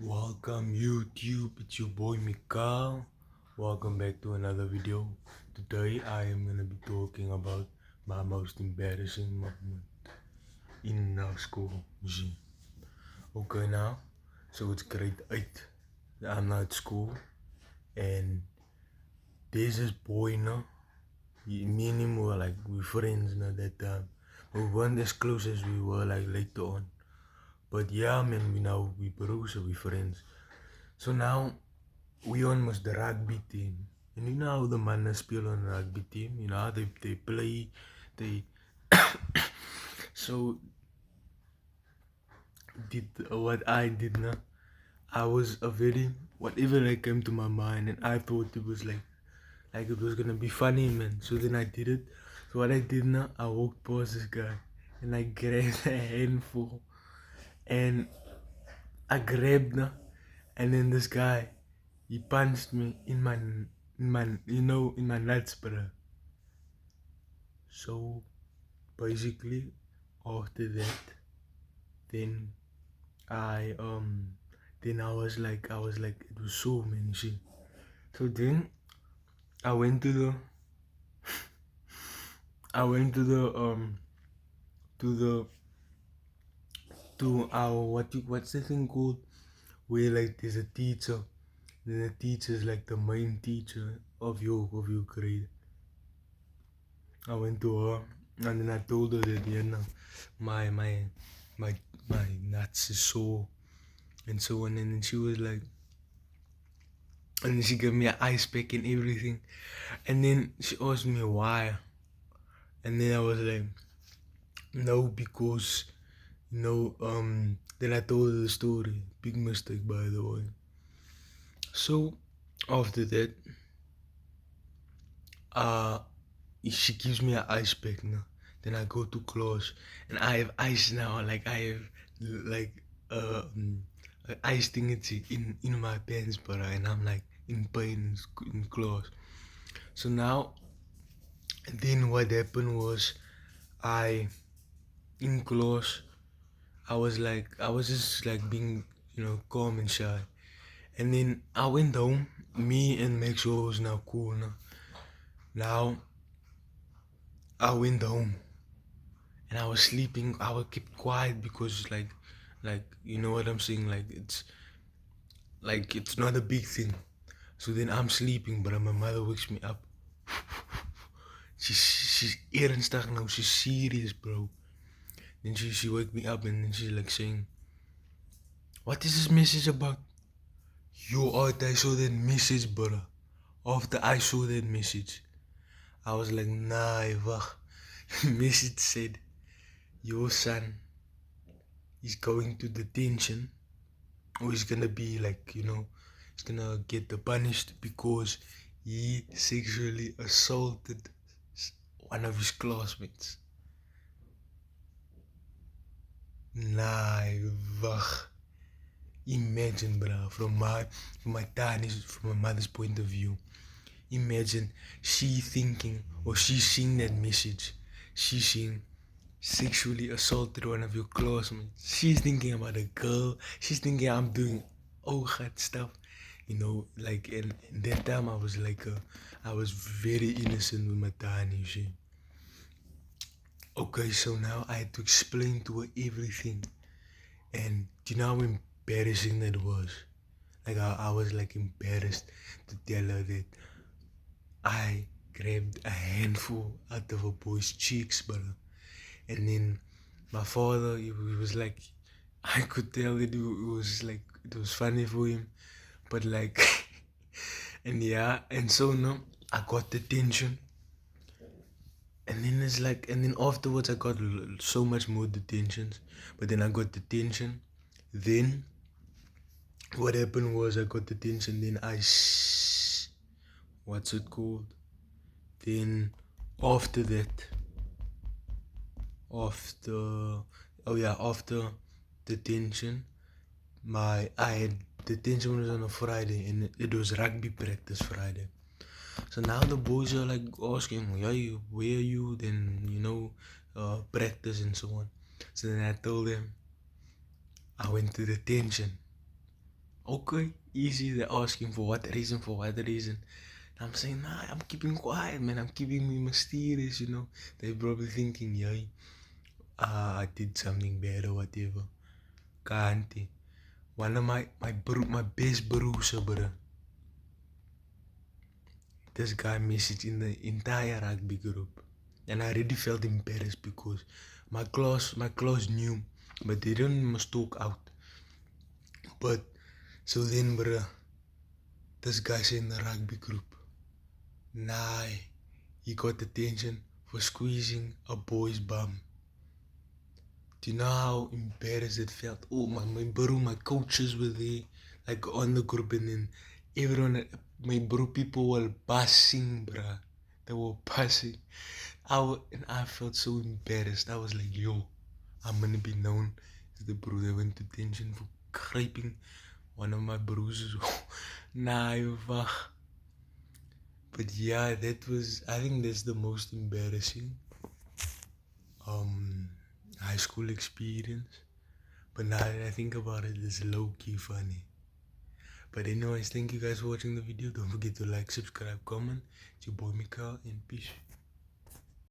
Welcome YouTube, it's your boy Mikal. Welcome back to another video. Today I am gonna be talking about my most embarrassing moment in school. Zie. Okay now, so it's grade 8. I'm not at school and there's this boy now. Me and him were like we friends now that time. We weren't as close as we were like later on. But yeah man, we bros, so we friends. So now we almost the rugby team. And you know how the mannen speel on a rugby team? You know how they play, they so did what I did now. I was a very whatever that came to my mind and I thought it was like it was gonna be funny man. So then I did it. So what I did now, I walked past this guy and I grabbed a handful and I grabbed now and then this guy he punched me in my nuts, bro. So basically after that then I I was like it was so many shit. So then I went to the I went to the to our what's the thing called where like there's a teacher, then the teacher is like the main teacher of your grade. I went to her and then I told her that my my my my nuts is sore and so on, and then she was like, and then she gave me an ice pack and everything, and then she asked me why, and then I was like, no, because then I told her the story. Big mistake, by the way. So after that, uh, she gives me an ice pack now. Then I go to class and I have ice now. Like I have like ice thing in my pants, but and I'm like in pain in class. So now, then what happened was, I in class I was just like being calm and shy, and then I went home. Me and Maxwell was now cool now. Now I went home and I was sleeping. I would keep quiet because like you know what I'm saying. It's not a big thing. So then I'm sleeping, but my mother wakes me up. She's ernstig now. She's serious, bro. Then she wake me up and then she's like saying, "What is this message about?" Yo, I saw that message, bro. After I saw that message, I was like, nah, wacht. Message said, your son is going to detention, or he's gonna be like, he's gonna get punished because he sexually assaulted one of his classmates. Nah, wacht. Imagine, bro, from my mother's point of view. Imagine she thinking, or she seeing that message. She seeing sexually assaulted one of your classmates. She's thinking about a girl. She's thinking I'm doing god stuff. Like in that time I was very innocent with my Tani, you see. Okay, so now I had to explain to her everything. And do you know how embarrassing that was? Like I was like embarrassed to tell her that I grabbed a handful out of a boy's cheeks, brother. And then my father, he was like, I could tell that it was funny for him, but like, and yeah, and so no, I got detention. And then and then afterwards I got so much more detentions, but then I got detention. Then what happened was I got detention, then what's it called? Then after that, after after detention, I had detention was on a Friday and it was rugby practice Friday. So now the boys are like asking, yeah, where are you? Then practice and so on. So then I told them I went to detention. Okay, easy. They're asking for what reason, for what reason. I'm saying, nah, I'm keeping quiet, man. I'm keeping me mysterious, you know. They're probably thinking, yeah, I did something bad or whatever. Can't. One of my best bros, bro. This guy messaged in the entire rugby group, and I already felt embarrassed because my class knew, but they didn't must talk out. But so then, bro, this guy's in the rugby group. Nah, he got attention for squeezing a boy's bum. Do you know how embarrassed it felt? Oh, my bro, my coaches were there, like on the group, and then everyone, my bro, people were passing, bruh. They were passing. And I felt so embarrassed. I was like, yo, I'm gonna be known as the bro that went to detention for craping one of my bruises. Nah, fuck. But yeah, I think that's the most embarrassing um high school experience. But now that I think about it, it's low-key funny. But anyways, thank you guys for watching the video. Don't forget to like, subscribe, comment. It's your boy Mikael, and peace.